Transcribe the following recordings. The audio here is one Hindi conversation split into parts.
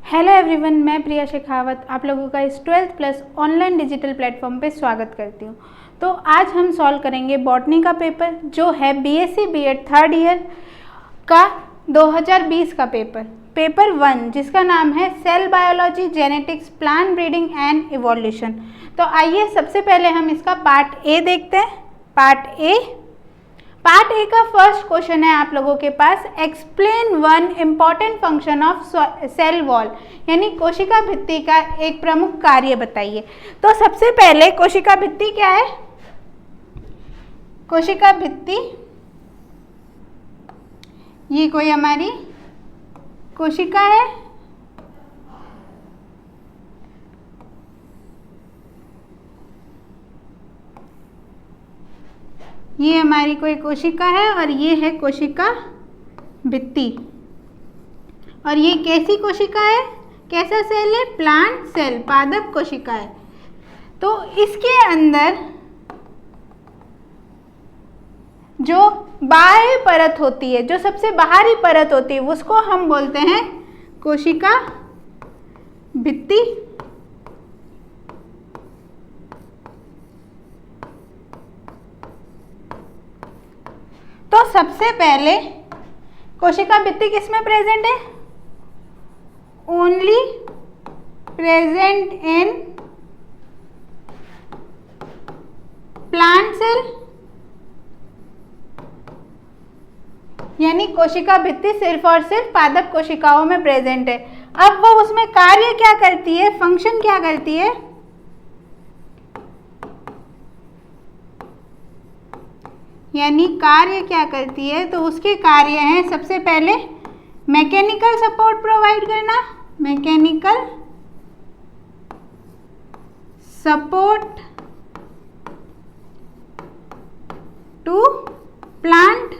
हेलो एवरीवन, मैं प्रिया शेखावत आप लोगों का इस 12th plus online digital platform पे स्वागत करती हूँ। तो आज हम सॉल्व करेंगे बॉटनी का पेपर जो है बीएससी बीएड थर्ड ईयर का 2020 का पेपर 1 जिसका नाम है cell biology genetics plant breeding and evolution. तो आइए सबसे पहले हम इसका पार्ट ए देखते हैं। पार्ट ए का फर्स्ट क्वेश्चन है आप लोगों के पास, explain one important function of cell wall, यानी कोशिका भित्ति का एक प्रमुख कार्य बताइए। तो सबसे पहले कोशिका भित्ति क्या है? कोशिका भित्ति ये कोई हमारी कोशिका है, ये हमारी कोई कोशिका है और ये है कोशिका भित्ति। और ये कैसी कोशिका है, कैसा सेल है? प्लांट सेल, पादप कोशिका है। तो इसके अंदर जो बाह्य परत होती है, जो सबसे बाहरी परत होती है, उसको हम बोलते हैं कोशिका भित्ति। तो सबसे पहले कोशिका भित्ति किसमें प्रेजेंट है? Only present in plant cell, यानी कोशिका भित्ति सिर्फ और सिर्फ पादप कोशिकाओं में प्रेजेंट है। अब वो उसमें कार्य क्या करती है, फंक्शन क्या करती है? यानी कार्य क्या करती है? तो उसके कार्य हैं सबसे पहले मैकेनिकल सपोर्ट प्रोवाइड करना, मैकेनिकल सपोर्ट टू प्लांट,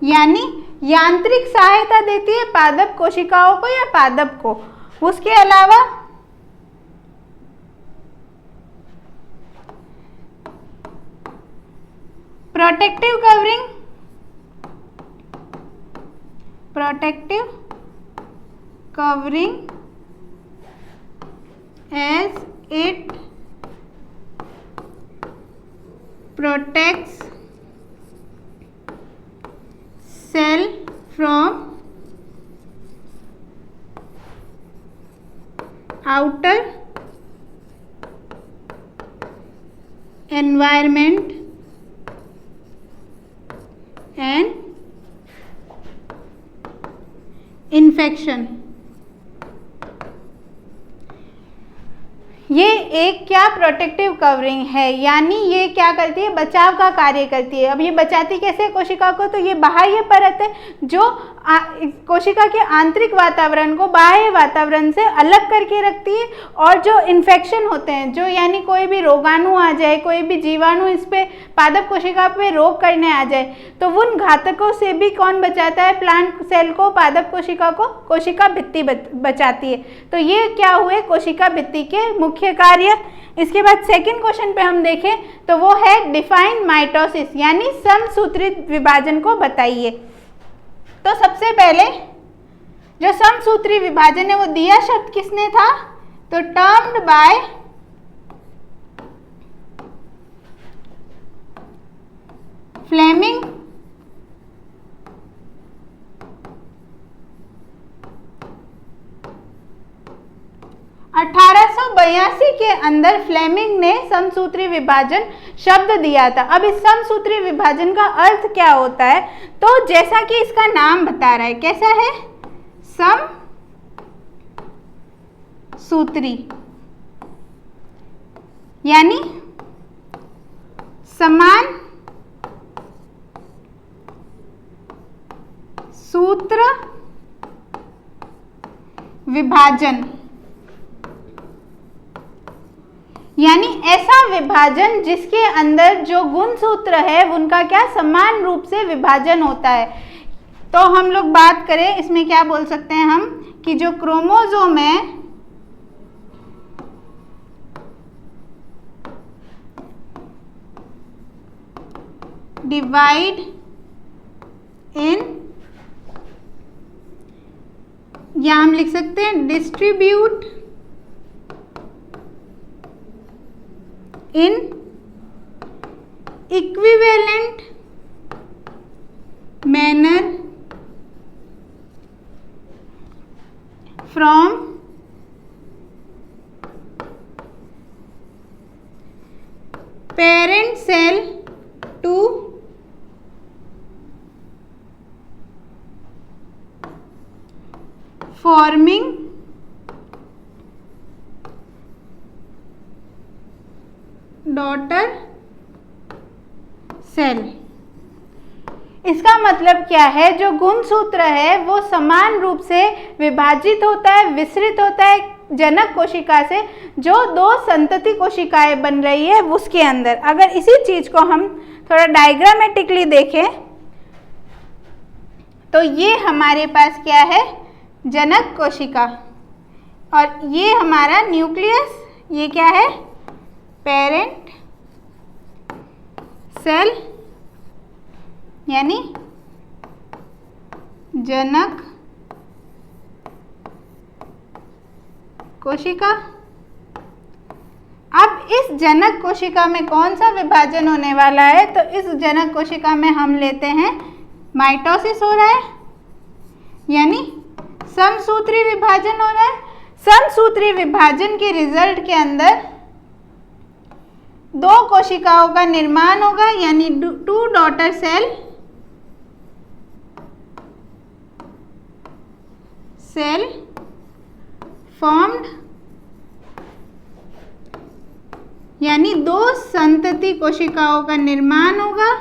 यानी यांत्रिक सहायता देती है पादप कोशिकाओं को या पादप को। उसके अलावा protective covering as it protects cell from outer environment and infection। ये एक क्या प्रोटेक्टिव कवरिंग है, यानी ये क्या करती है? बचाव का कार्य करती है। अब ये बचाती कैसे कोशिका को? तो ये बाह्य परत है जो कोशिका के आंतरिक वातावरण को बाह्य वातावरण से अलग करके रखती है। और जो इन्फेक्शन होते हैं, जो यानी कोई भी रोगाणु आ जाए, कोई भी जीवाणु इस पे पादप कोशिका पे रोग करने आ जाए, तो उन घातकों से भी कौन बचाता है? प्लांट सेल को, पादप कोशिका को कोशिका भित्ति बचाती है। तो ये क्या हुए कोशिका भित्ति के मुख्य कार्य। इसके बाद सेकंड क्वेश्चन पे हम देखें तो वो है डिफाइन माइटोसिस, यानी समसूत्रित विभाजन को बताइए। तो सबसे पहले जो समसूत्री विभाजन है वो दिया शब्द किसने था? तो टर्म्ड बाय फ्लेमिंग। के अंदर फ्लेमिंग ने समसूत्री विभाजन शब्द दिया था। अब इस समसूत्री विभाजन का अर्थ क्या होता है? तो जैसा कि इसका नाम बता रहा है, कैसा है? समसूत्री, यानी समान सूत्र विभाजन, यानी ऐसा विभाजन जिसके अंदर जो गुण सूत्र है उनका क्या समान रूप से विभाजन होता है। तो हम लोग बात करें इसमें क्या बोल सकते हैं हम कि जो क्रोमोसोम है डिवाइड इन या हम लिख सकते हैं distribute in equivalent manner from parent cell to forming daughter cell। इसका मतलब क्या है, जो गुणसूत्र है वो समान रूप से विभाजित होता है, विसरित होता है जनक कोशिका से, जो दो संतति कोशिकाएं बन रही है उसके अंदर। अगर इसी चीज को हम थोड़ा डायग्रामेटिकली देखें तो ये हमारे पास क्या है, जनक कोशिका, और ये हमारा न्यूक्लियस, ये क्या है, पेरेंट सेल यानी जनक कोशिका। अब इस जनक कोशिका में कौन सा विभाजन होने वाला है, तो इस जनक कोशिका में हम लेते हैं माइटोसिस हो रहा है, यानी समसूत्री विभाजन हो रहा है। समसूत्री विभाजन के रिजल्ट के अंदर दो कोशिकाओं का निर्माण होगा, यानी टू डॉटर सेल फॉर्म्ड, यानी दो संतति कोशिकाओं का निर्माण होगा।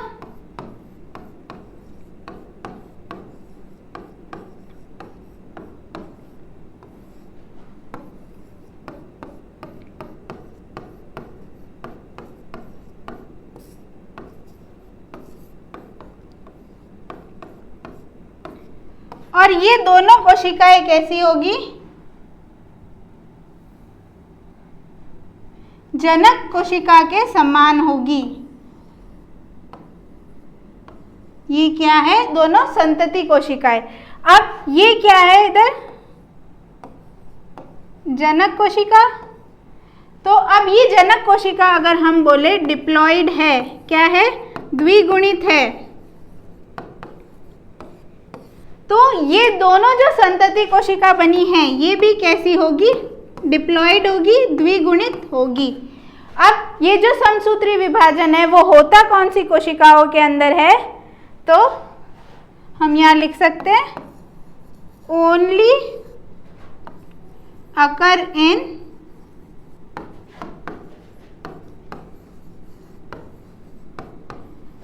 और ये दोनों कोशिकाएं कैसी होगी, जनक कोशिका के समान होगी। ये क्या है, दोनों संतति कोशिकाएं। अब ये क्या है इधर, जनक कोशिका। तो अब ये जनक कोशिका अगर हम बोले डिप्लॉइड है, क्या है, द्विगुणित है, तो ये दोनों जो संतति कोशिका बनी है ये भी कैसी होगी, डिप्लॉइड होगी, द्विगुणित होगी। अब ये जो समसूत्री विभाजन है वो होता कौन सी कोशिकाओं के अंदर है, तो हम यहाँ लिख सकते हैं only occur in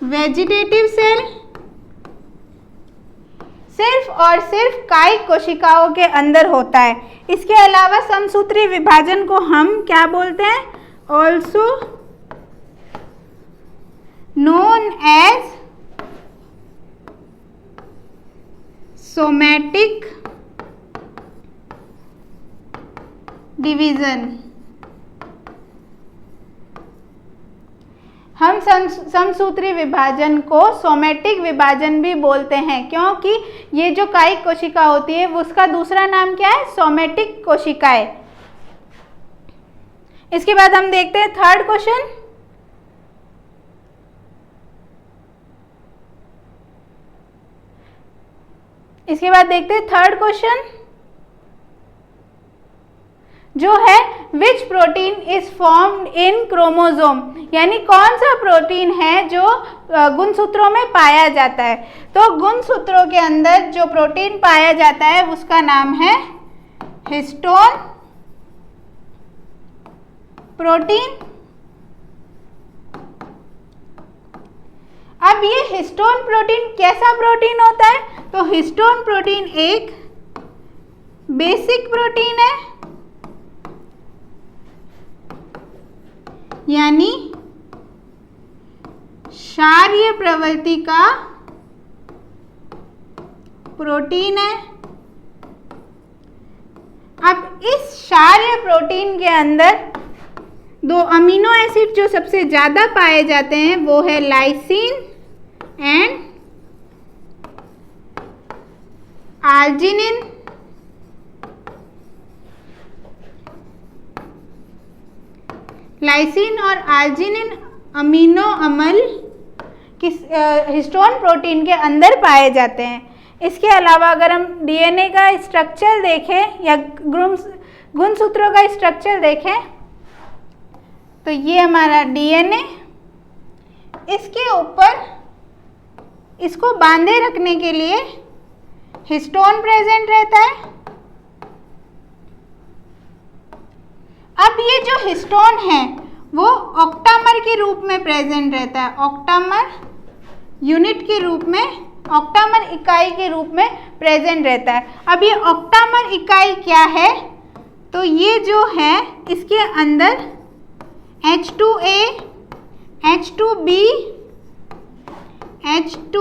vegetative cell, सिर्फ और सिर्फ कायिक कोशिकाओं के अंदर होता है। इसके अलावा समसूत्री विभाजन को हम क्या बोलते हैं, also known as somatic division. हम समसूत्री विभाजन को सोमैटिक विभाजन भी बोलते हैं, क्योंकि ये जो कायिक कोशिका होती है उसका दूसरा नाम क्या है, सोमैटिक कोशिकाएं। इसके बाद हम देखते हैं थर्ड क्वेश्चन। इसके बाद देखते हैं थर्ड क्वेश्चन जो है विच protein is formed in chromosome, यानी कौन सा प्रोटीन है जो गुणसूत्रों में पाया जाता है। तो गुणसूत्रों के अंदर जो प्रोटीन पाया जाता है उसका नाम है हिस्टोन प्रोटीन। अब ये हिस्टोन प्रोटीन कैसा प्रोटीन होता है, तो हिस्टोन प्रोटीन एक बेसिक प्रोटीन है, यानी क्षारीय प्रवृत्ति का प्रोटीन है। अब इस क्षारीय प्रोटीन के अंदर दो अमीनो एसिड जो सबसे ज़्यादा पाए जाते हैं वो है लाइसिन एंड आर्जिनिन। लाइसिन और आर्जिनिन अमीनो अम्ल किस हिस्टोन प्रोटीन के अंदर पाए जाते हैं। इसके अलावा अगर हम डीएनए का स्ट्रक्चर देखें या गुणसूत्रों का स्ट्रक्चर देखें तो ये हमारा डीएनए, इसके ऊपर इसको बांधे रखने के लिए हिस्टोन प्रेजेंट रहता है। अब ये जो हिस्टोन है वो ऑक्टामर के रूप में प्रेजेंट रहता है, ऑक्टामर यूनिट के रूप में, ऑक्टामर इकाई के रूप में प्रेजेंट रहता है। अब ये ऑक्टामर इकाई क्या है, तो ये जो है इसके अंदर H2A, H2B, H3,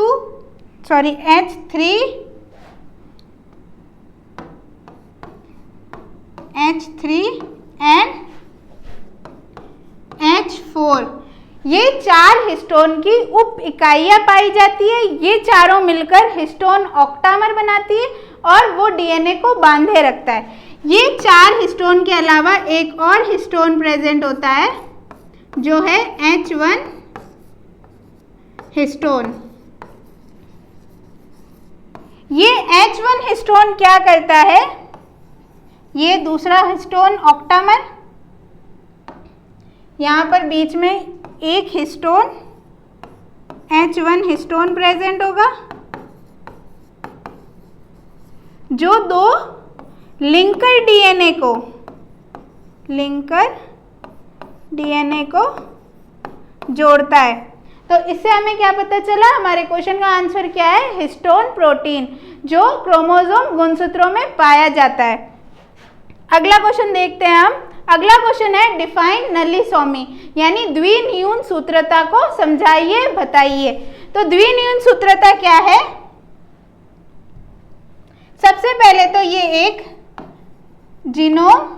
and H4 ये 4 हिस्टोन की उप इकाइयाँ पाई जाती है। ये चारों मिलकर हिस्टोन ऑक्टामर बनाती है और वो डीएनए को बांधे रखता है। ये 4 हिस्टोन के अलावा एक और हिस्टोन प्रेजेंट होता है जो है H1 हिस्टोन। ये H1 हिस्टोन क्या करता है, ये दूसरा हिस्टोन ऑक्टामर, यहाँ पर बीच में एक हिस्टोन H1 हिस्टोन प्रेजेंट होगा जो 2 लिंकर डीएनए को जोड़ता है। तो इससे हमें क्या पता चला, हमारे क्वेश्चन का आंसर क्या है, हिस्टोन प्रोटीन जो क्रोमोसोम गुणसूत्रों में पाया जाता है। अगला क्वेश्चन देखते हैं हम। अगला क्वेश्चन है डिफाइन नलीसोमी, यानी द्विन्यून सूत्रता को समझाइए बताइए। तो द्विन्यून सूत्रता क्या है, सबसे पहले तो ये एक जीनोम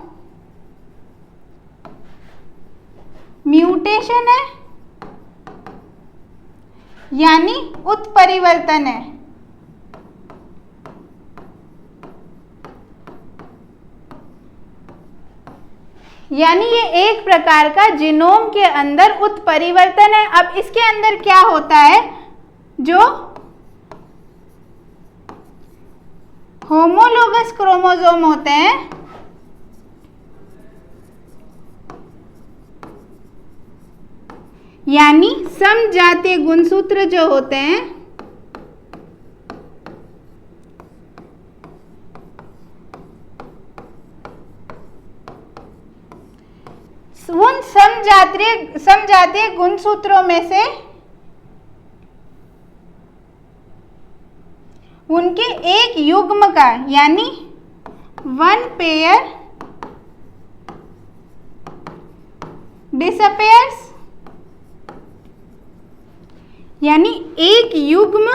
म्यूटेशन है, यानी उत्परिवर्तन है। यानी ये एक प्रकार का जीनोम के अंदर उत्परिवर्तन है। अब इसके अंदर क्या होता है, जो होमोलोगस क्रोमोसोम होते हैं यानी समजातीय गुणसूत्र जो होते हैं उन समजातीय गुणसूत्रों में से उनके एक युग्म का, यानी 1 पेयर डिसअपेयर्स, यानी एक युग्म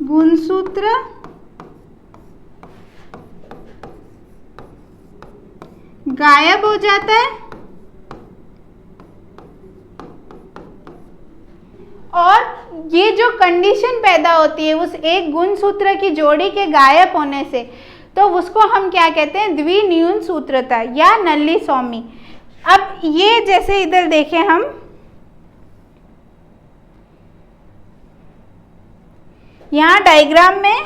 गुणसूत्र गायब हो जाता है और ये जो कंडीशन पैदा होती है उस एक गुणसूत्र की जोड़ी के गायब होने से, तो उसको हम क्या कहते हैं, द्विन्यून सूत्रता या नलीसोमी। अब ये जैसे इधर देखें हम, यहाँ डायग्राम में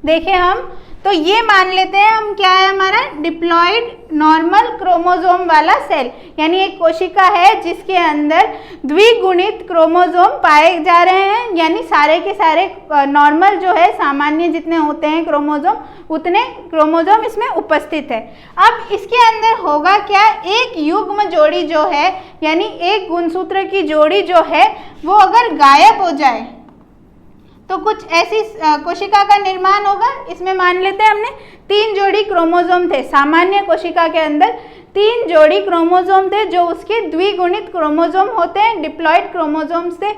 देखें हम, तो ये मान लेते हैं हम क्या है हमारा डिप्लॉयड नॉर्मल क्रोमोसोम वाला सेल, यानी एक कोशिका है जिसके अंदर द्विगुणित क्रोमोसोम पाए जा रहे हैं, यानी सारे के सारे नॉर्मल जो है सामान्य जितने होते हैं क्रोमोसोम उतने क्रोमोसोम इसमें उपस्थित है। अब इसके अंदर होगा क्या, एक युग्म जोड़ी जो है यानी एक गुणसूत्र की जोड़ी जो है वो अगर गायब हो जाए तो कुछ ऐसी कोशिका का निर्माण होगा। इसमें मान लेते हैं हमने 3 जोड़ी क्रोमोसोम थे, सामान्य कोशिका के अंदर 3 जोड़ी क्रोमोसोम थे जो उसके द्विगुणित क्रोमोसोम होते हैं, डिप्लॉयड क्रोमोसोम्स थे।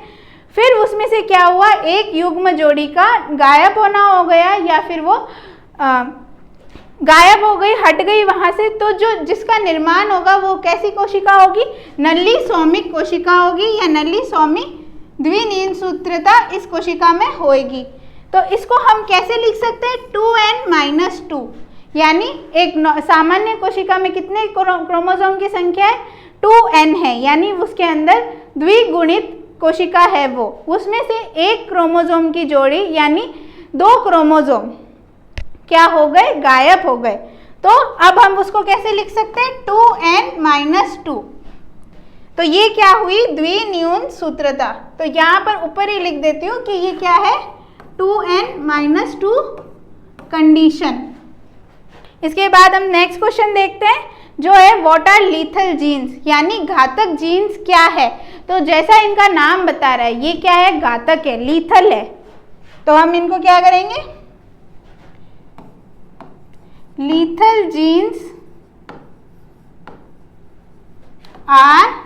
फिर उसमें से क्या हुआ, एक युग्म जोड़ी का गायब होना हो गया या फिर वो गायब हो गई, हट गई वहां से, तो जो जिसका निर्माण होगा वो कैसी कोशिका होगी, नलीसोमिक कोशिका होगी या नलीसोमी द्विन्यून सूत्रता इस कोशिका में होएगी। तो इसको हम कैसे लिख सकते हैं, 2n-2, यानी एक सामान्य कोशिका में कितने क्रोमोसोम की संख्या है, 2n है, यानी उसके अंदर द्विगुणित कोशिका है वो, उसमें से एक क्रोमोसोम की जोड़ी यानी 2 क्रोमोसोम क्या हो गए, गायब हो गए। तो अब हम उसको कैसे लिख सकते हैं, 2n-2। तो ये क्या हुई, द्विन्यून सूत्रता। तो यहाँ पर ऊपर ही लिख देती हूँ कि ये क्या है, 2n-2 कंडीशन। इसके बाद हम नेक्स्ट क्वेश्चन देखते हैं जो है व्हाट आर लीथल जीन्स, यानी घातक जीन्स क्या है। तो जैसा इनका नाम बता रहा है, ये क्या है, घातक है, लीथल है। तो हम इनको क्या करेंगे, लीथल जीन्स आर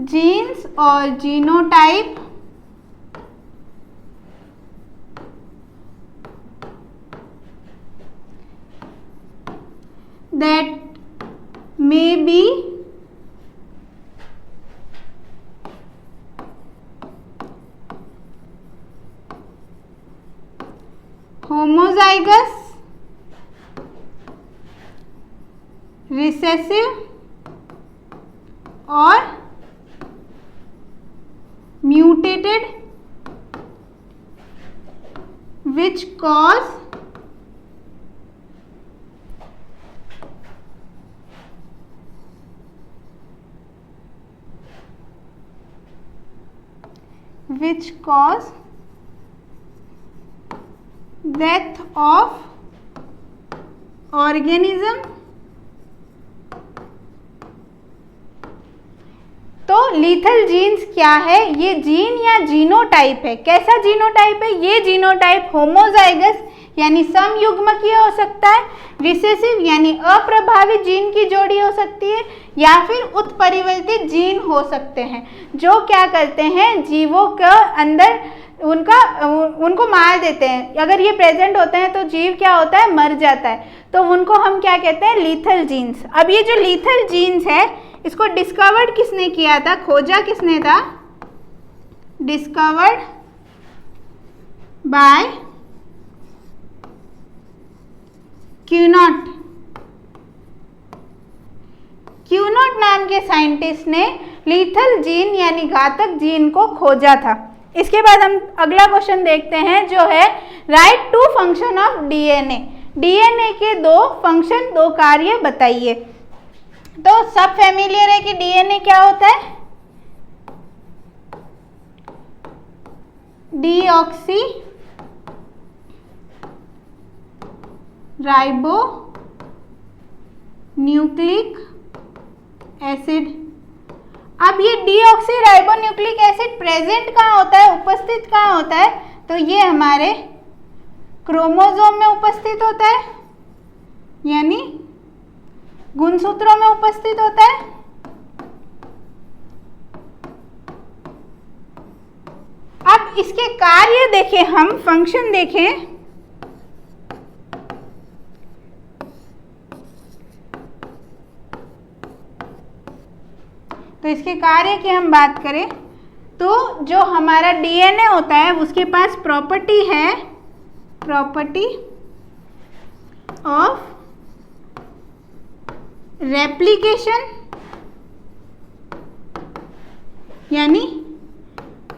जीन्स और genotype that may be homozygous, recessive or mutated, which cause death of organism। तो लीथल जीन्स क्या है, ये जीन या जीनोटाइप है। कैसा जीनोटाइप है, ये जीनोटाइप होमोजाइगस यानी समयुग्मकीय हो सकता है, रिसेसिव यानी अप्रभावित जीन की जोड़ी हो सकती है, या फिर उत्परिवर्तित जीन हो सकते हैं जो क्या करते हैं, जीवों के अंदर उनको मार देते हैं। अगर ये प्रेजेंट होते हैं तो जीव क्या होता है, मर जाता है। तो उनको हम क्या कहते हैं, लीथल जीन्स। अब ये जो लीथल जीन्स है, इसको डिस्कवर्ड किसने किया था, खोजा किसने था, डिस्कवर्ड बाय क्यूनॉट। क्यूनॉट नाम के साइंटिस्ट ने लीथल जीन यानी घातक जीन को खोजा था। इसके बाद हम अगला क्वेश्चन देखते हैं जो है right 2 function of DNA. DNA के 2 फंक्शन, 2 कार्य बताइए। तो सब फैमिलियर है कि डीएनए क्या होता है, डीऑक्सी राइबो न्यूक्लिक एसिड। अब ये deoxy ribo nucleic acid present कहाँ होता है, उपस्थित कहाँ होता है, तो ये हमारे क्रोमोसोम में उपस्थित होता है, यानी गुणसूत्रों में उपस्थित होता है। अब इसके कार्य देखें, हम फंक्शन देखें, तो इसके कार्य की हम बात करें तो जो हमारा डीएनए होता है उसके पास प्रॉपर्टी है, प्रॉपर्टी ऑफ रेप्लिकेशन, यानी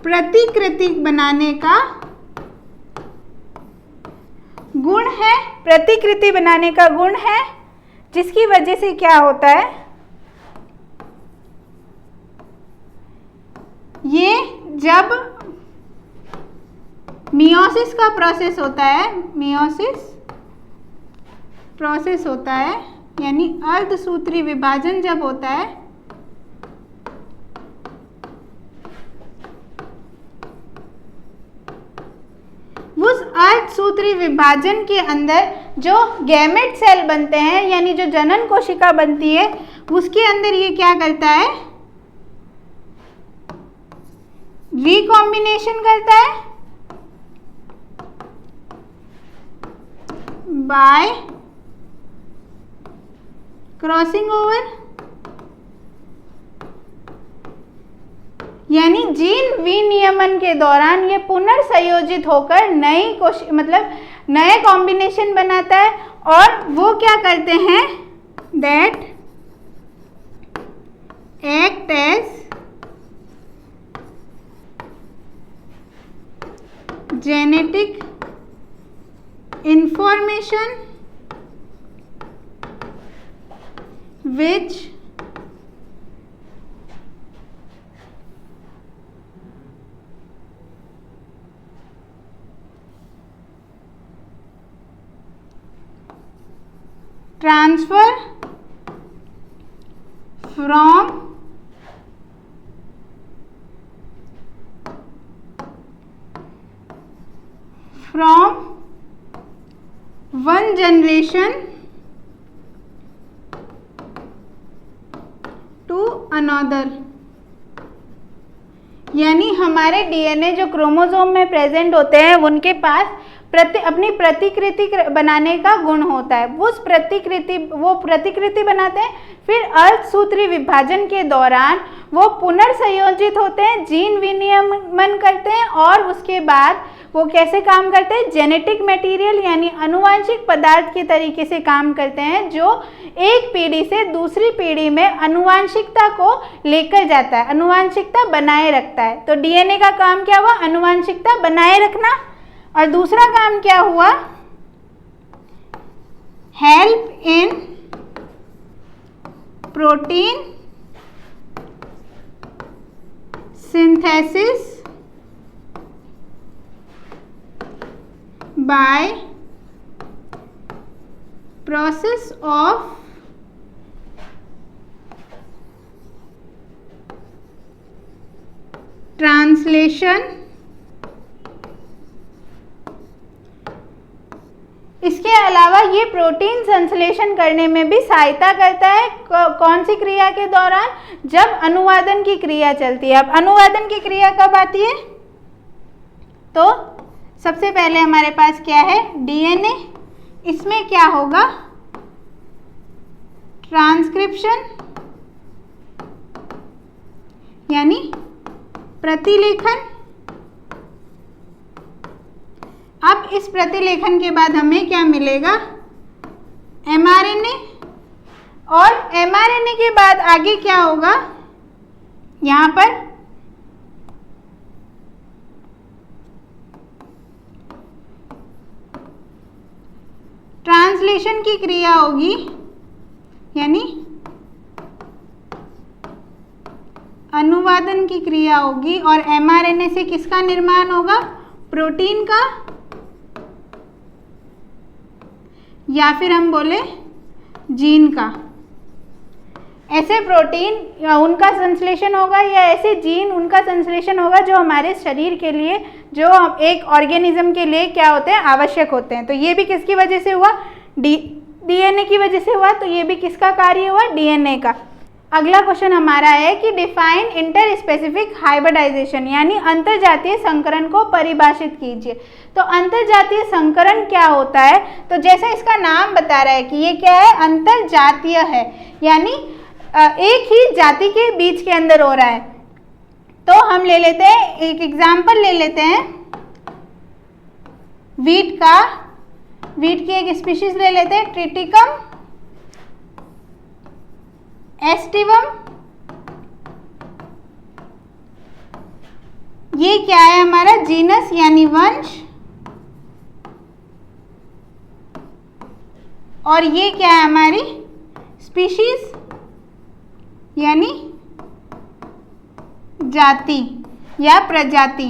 प्रतिकृति बनाने का गुण है, प्रतिकृति बनाने का गुण है, जिसकी वजह से क्या होता है, ये जब मियोसिस का प्रोसेस होता है, मियोसिस प्रोसेस होता है, यानी अर्धसूत्री विभाजन जब होता है, उस अर्धसूत्री विभाजन के अंदर जो गैमेट सेल बनते हैं, यानी जो जनन कोशिका बनती है, उसके अंदर ये क्या करता है, रिकॉम्बिनेशन करता है बाय क्रॉसिंग ओवर, यानी जीन विनियमन के दौरान ये पुनर्संयोजित होकर नए कॉम्बिनेशन बनाता है, और वो क्या करते हैं, that act as genetic information which transfer from one generation to another। यानी हमारे डीएनए जो क्रोमोसोम में प्रेजेंट होते हैं उनके पास अपनी प्रतिकृति बनाने का गुण होता है। वो प्रतिकृति बनाते हैं, फिर अर्धसूत्री विभाजन के दौरान वो पुनर्संयोजित होते हैं, जीन विनियमन करते हैं, और उसके बाद वो कैसे काम करते हैं, जेनेटिक मटेरियल यानी आनुवांशिक पदार्थ के तरीके से काम करते हैं, जो एक पीढ़ी से दूसरी पीढ़ी में आनुवांशिकता को लेकर जाता है, आनुवांशिकता बनाए रखता है। तो डीएनए का काम क्या हुआ, आनुवांशिकता बनाए रखना, और दूसरा काम क्या हुआ, help in protein synthesis by process of translation। इसके अलावा ये प्रोटीन संश्लेषण करने में भी सहायता करता है। कौन सी क्रिया के दौरान, जब अनुवादन की क्रिया चलती है। अब अनुवादन की क्रिया कब आती है, तो सबसे पहले हमारे पास क्या है, डीएनए, इसमें क्या होगा, ट्रांसक्रिप्शन यानी प्रतिलेखन। अब इस प्रतिलेखन के बाद हमें क्या मिलेगा, एमआरएनए, और एमआरएनए के बाद आगे क्या होगा, यहाँ पर ट्रांसलेशन की क्रिया होगी, यानी अनुवादन की क्रिया होगी, और एमआरएनए से किसका निर्माण होगा, प्रोटीन का, या फिर हम बोले जीन का। ऐसे प्रोटीन उनका संश्लेषण होगा, या ऐसे जीन उनका संश्लेषण होगा जो हमारे शरीर के लिए, जो एक ऑर्गेनिज्म के लिए क्या होते हैं, आवश्यक होते हैं। तो ये भी किसकी वजह से हुआ, डीएनए की वजह से हुआ। तो ये भी किसका कार्य हुआ, डीएनए का। अगला क्वेश्चन हमारा है कि डिफाइन इंटर स्पेसिफिक हाइब्रिडाइजेशन, यानी अंतरजातीय संकरण को परिभाषित कीजिए। तो अंतरजातीय संकरण क्या होता है, तो जैसे इसका नाम बता रहा है कि ये क्या है, अंतरजातीय है, यानी एक ही जाति के बीच के अंदर हो रहा है। तो हम ले लेते हैं, एक एग्जाम्पल ले लेते हैं वीट की एक स्पीशीज ले लेते हैं, ट्रिटिकम एस्टिवम। ये क्या है हमारा, जीनस यानी वंश, और ये क्या है हमारी स्पीशीज यानी जाति या प्रजाति।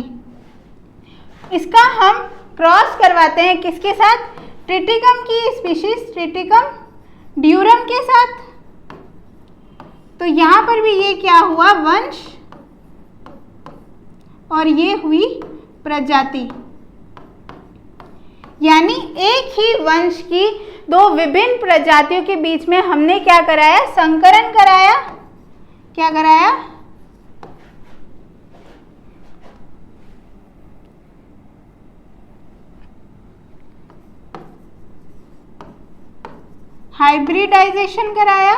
इसका हम क्रॉस करवाते हैं किसके साथ, ट्रिटिकम की स्पीशीज ट्रिटिकम ड्यूरम के साथ। तो यहाँ पर भी ये क्या हुआ, वंश, और ये हुई प्रजाति, यानी एक ही वंश की दो विभिन्न प्रजातियों के बीच में हमने क्या कराया, संकरण कराया। क्या कराया, हाइब्रिडाइजेशन कराया,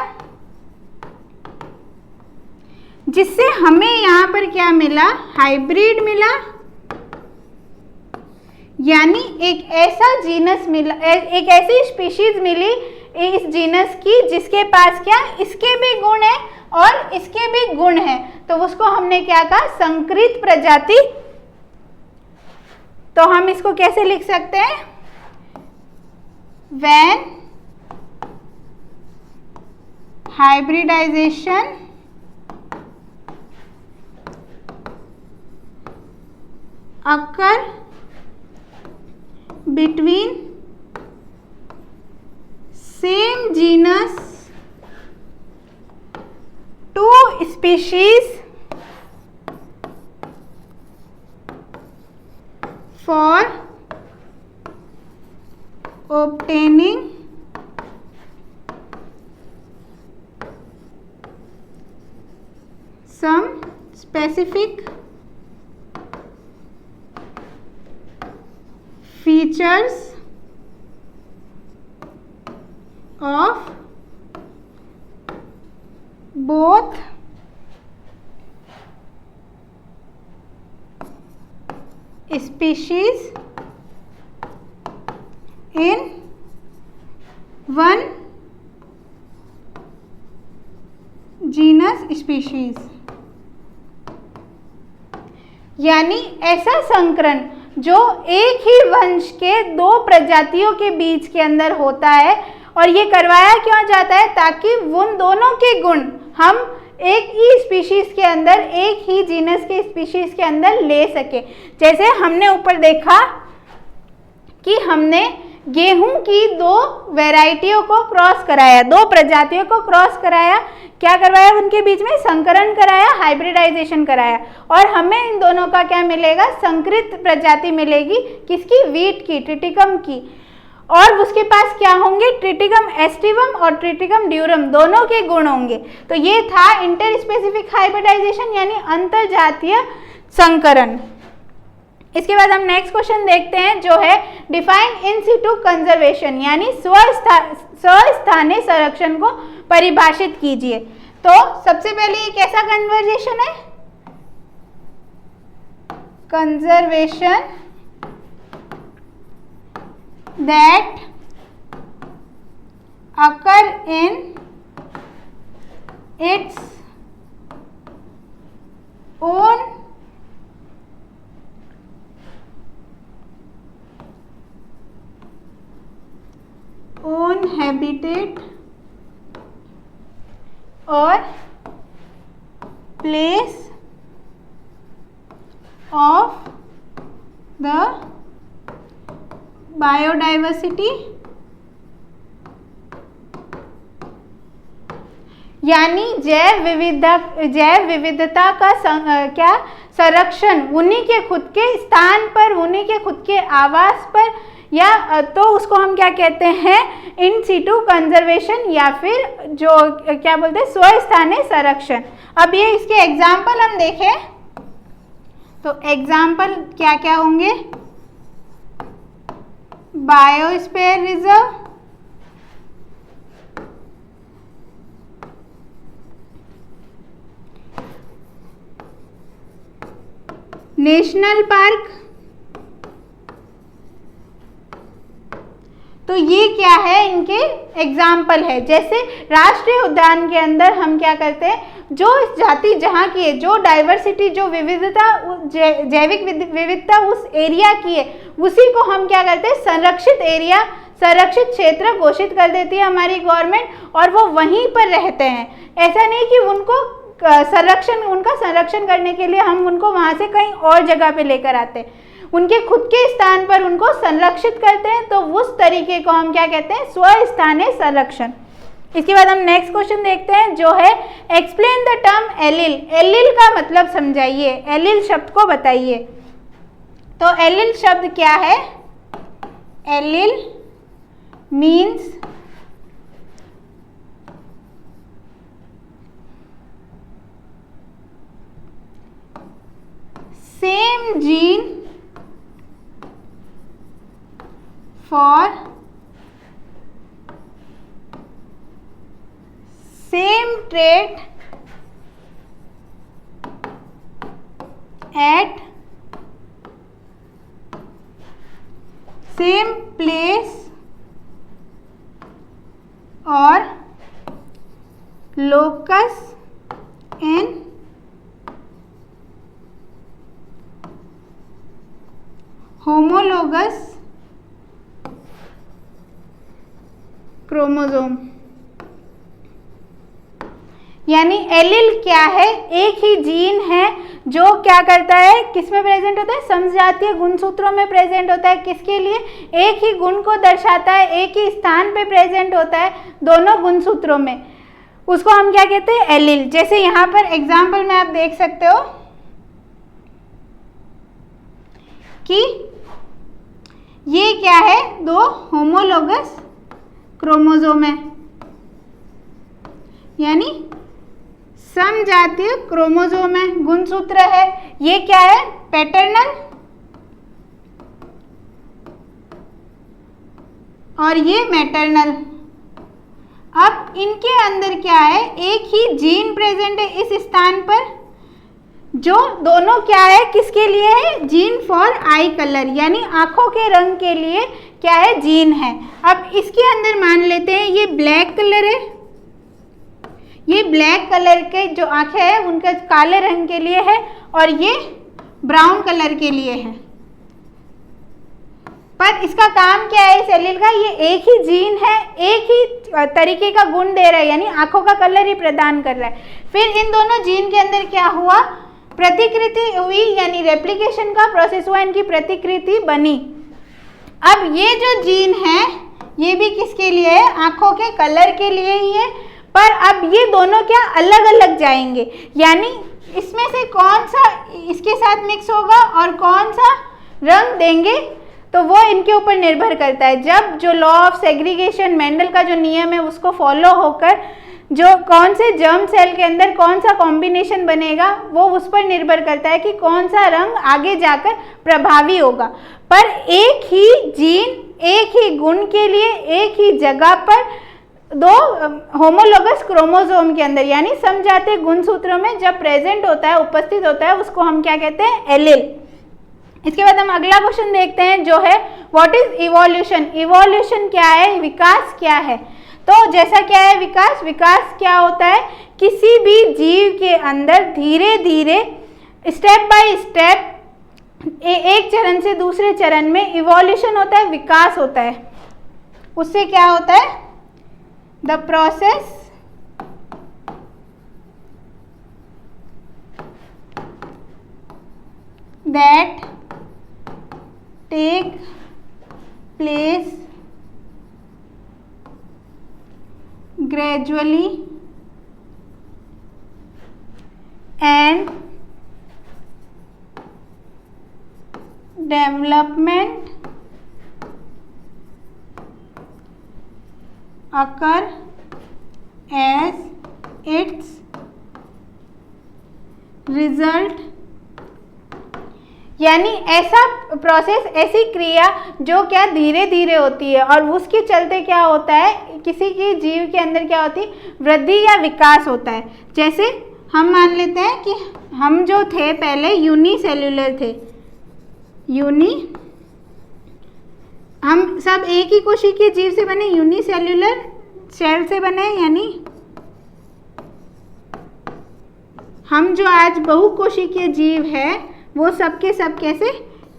जिससे हमें यहाँ पर क्या मिला, हाइब्रिड मिला, यानी एक ऐसा जीनस मिला, एक ऐसी स्पीशीज मिली इस जीनस की जिसके पास क्या, इसके भी गुण है और इसके भी गुण है, तो उसको हमने क्या कहा, संकरित प्रजाति। तो हम इसको कैसे लिख सकते हैं, when hybridization occur between same genus two species for obtaining some specific features of both species in one genus species। यानी ऐसा संकरण जो एक ही वंश के दो प्रजातियों के बीच के अंदर होता है, और ये करवाया क्यों जाता है, ताकि उन दोनों के गुण हम एक ही स्पीशीज के अंदर, एक ही जीनस के स्पीशीज के अंदर ले सके। जैसे हमने ऊपर देखा कि हमने गेहूं की दो वैरायटियों को क्रॉस कराया, दो प्रजातियों को क्रॉस कराया, क्या करवाया, उनके बीच में संकरण कराया, हाइब्रिडाइजेशन कराया, और हमें इन दोनों का क्या मिलेगा, संकरित प्रजाति मिलेगी, किसकी, वीट की, ट्रिटिकम की, और उसके पास क्या होंगे, ट्रिटिकम एस्टिवम और ट्रिटिकम ड्यूरम दोनों के गुण होंगे। तो ये था इंटर स्पेसिफिक हाइब्रिडाइजेशन यानी अंतरजातीय संकरण। इसके बाद हम नेक्स्ट क्वेश्चन देखते हैं जो है डिफाइन इन सिटू कंजर्वेशन यानी स्वस्थानीय संरक्षण को परिभाषित कीजिए। तो सबसे पहले ये कैसा कन्वर्जेशन है, conservation that occur in its own habitat or place of the biodiversity, यानी जैव विविधता का क्या संरक्षण उन्हीं के खुद के स्थान पर, उन्हीं के खुद के आवास पर, या तो उसको हम क्या कहते हैं, इन सिटू कंजर्वेशन, या फिर जो क्या बोलते हैं, स्वस्थानीय संरक्षण। अब ये इसके एग्जाम्पल हम देखें तो एग्जाम्पल क्या क्या होंगे, बायोस्फीयर रिजर्व, नेशनल पार्क। तो ये क्या है, इनके एग्जाम्पल है। जैसे राष्ट्रीय उद्यान के अंदर हम क्या करते हैं, जो जाति जहाँ की है, जो डाइवर्सिटी, जो विविधता, जैविक विविधता उस एरिया की है, उसी को हम क्या करते हैं, संरक्षित एरिया, संरक्षित क्षेत्र घोषित कर देती है हमारी गवर्नमेंट, और वो वहीं पर रहते हैं। ऐसा नहीं कि उनका संरक्षण करने के लिए हम उनको वहाँ से कहीं और जगह पे लेकर आते हैं, उनके खुद के स्थान पर उनको संरक्षित करते हैं। तो उस तरीके को हम क्या कहते हैं, स्वस्थानीय संरक्षण। इसके बाद हम नेक्स्ट क्वेश्चन देखते हैं जो है explain the term allele. Allele का मतलब समझाइए, एलिल शब्द को बताइए। तो एलिल शब्द क्या है, allele means same gene for same trait at same place or locus in homologous chromosome. यानी एलील क्या है? एक ही जीन है जो क्या करता है, किसमें प्रेजेंट होता है? समजातीय गुणसूत्रों में प्रेजेंट होता है। किसके लिए? एक ही गुण को दर्शाता है, एक ही स्थान पे प्रेजेंट होता है दोनों गुणसूत्रों में, उसको हम क्या कहते हैं? एलील। जैसे यहाँ पर एग्जाम्पल में आप देख सकते हो कि ये क्या है? दो होमोलोगस क्रोमोसोम है, यानी समजातीय क्रोमोसोम है, गुणसूत्र है। ये क्या है? पैटर्नल, और ये मैटरनल। अब इनके अंदर क्या है? एक ही जीन प्रेजेंट है इस स्थान पर, जो दोनों क्या है? किसके लिए है? जीन फॉर आई कलर, यानी आंखों के रंग के लिए क्या है? जीन है। अब इसके अंदर मान लेते हैं ये ब्लैक कलर है, ये ब्लैक कलर के जो आंखें हैं उनका काले रंग के लिए है, और ये ब्राउन कलर के लिए है। पर इसका काम क्या है इस एलील का? ये एक ही जीन है, एक ही तरीके का गुण दे रहा है, यानी आंखों का कलर ही प्रदान कर रहा है। फिर इन दोनों जीन के अंदर क्या हुआ? प्रतिकृति हुई, यानी रेप्लिकेशन का प्रोसेस हुआ, इनकी प्रतिकृति बनी। अब ये जो जीन है ये भी किसके लिए है? आंखों के कलर के लिए ही है। पर अब ये दोनों क्या अलग अलग जाएंगे, यानी इसमें से कौन सा इसके साथ मिक्स होगा और कौन सा रंग देंगे, तो वो इनके ऊपर निर्भर करता है। जब जो लॉ ऑफ सेग्रीगेशन, मेंडल का जो नियम है उसको फॉलो होकर जो कौन से जर्म सेल के अंदर कौन सा कॉम्बिनेशन बनेगा, वो उस पर निर्भर करता है कि कौन सा रंग आगे जाकर प्रभावी होगा। पर एक ही जीन, एक ही गुण के लिए, एक ही जगह पर दो होमोलोगस क्रोमोसोम के अंदर, यानी समजातीय गुणसूत्रों में जब प्रेजेंट होता है, उपस्थित होता है, उसको हम क्या कहते हैं? एलील। इसके बाद हम अगला क्वेश्चन देखते हैं जो है व्हाट इज इवोल्यूशन। इवोल्यूशन क्या है? विकास क्या है? तो जैसा क्या है विकास? विकास क्या होता है? किसी भी जीव के अंदर धीरे धीरे, स्टेप बाय स्टेप, एक चरण से दूसरे चरण में इवोल्यूशन होता है, विकास होता है। उससे क्या होता है? The process that take place gradually and development occur as its result, यानी ऐसा प्रोसेस, ऐसी क्रिया जो क्या धीरे धीरे होती है, और उसके चलते क्या होता है? किसी की जीव के अंदर क्या होती है? वृद्धि या विकास होता है। जैसे हम मान लेते हैं कि हम जो थे पहले यूनिसेल्युलर थे, हम सब एक ही कोशिकीय जीव से बने, यूनिसेल्युलर सेल से बने, यानी हम जो आज बहुकोशिकीय जीव है वो सब के सब कैसे?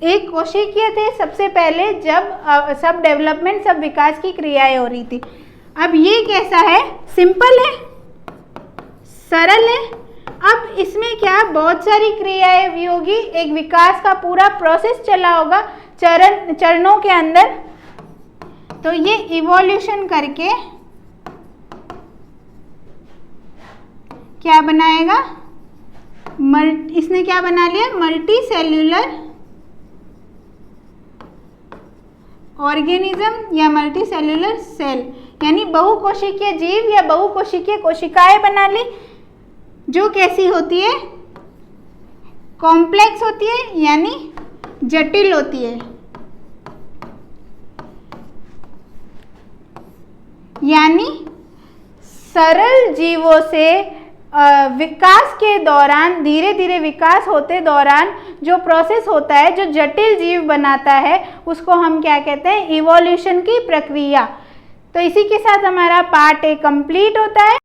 एक कोशिकीय थे सबसे पहले, जब सब डेवलपमेंट, सब विकास की क्रियाएं हो रही थी। अब ये कैसा है? सिंपल है, सरल है। अब इसमें क्या बहुत सारी क्रियाएं भी होगी, एक विकास का पूरा प्रोसेस चला होगा चरणों के अंदर। तो ये इवोल्यूशन करके क्या बनाएगा? इसने क्या बना लिया? मल्टी सेल्यूलर ऑर्गेनिज्म या मल्टी सेल्यूलर सेल, यानी बहुकोशिकीय जीव या बहुकोशिकीय कोशिकाएं बना ली, जो कैसी होती है? कॉम्प्लेक्स होती है, यानी जटिल होती है। यानी सरल जीवों से विकास के दौरान, धीरे धीरे विकास होते दौरान जो प्रोसेस होता है, जो जटिल जीव बनाता है, उसको हम क्या कहते हैं? इवोल्यूशन की प्रक्रिया। तो इसी के साथ हमारा पार्ट 1 कंप्लीट होता है।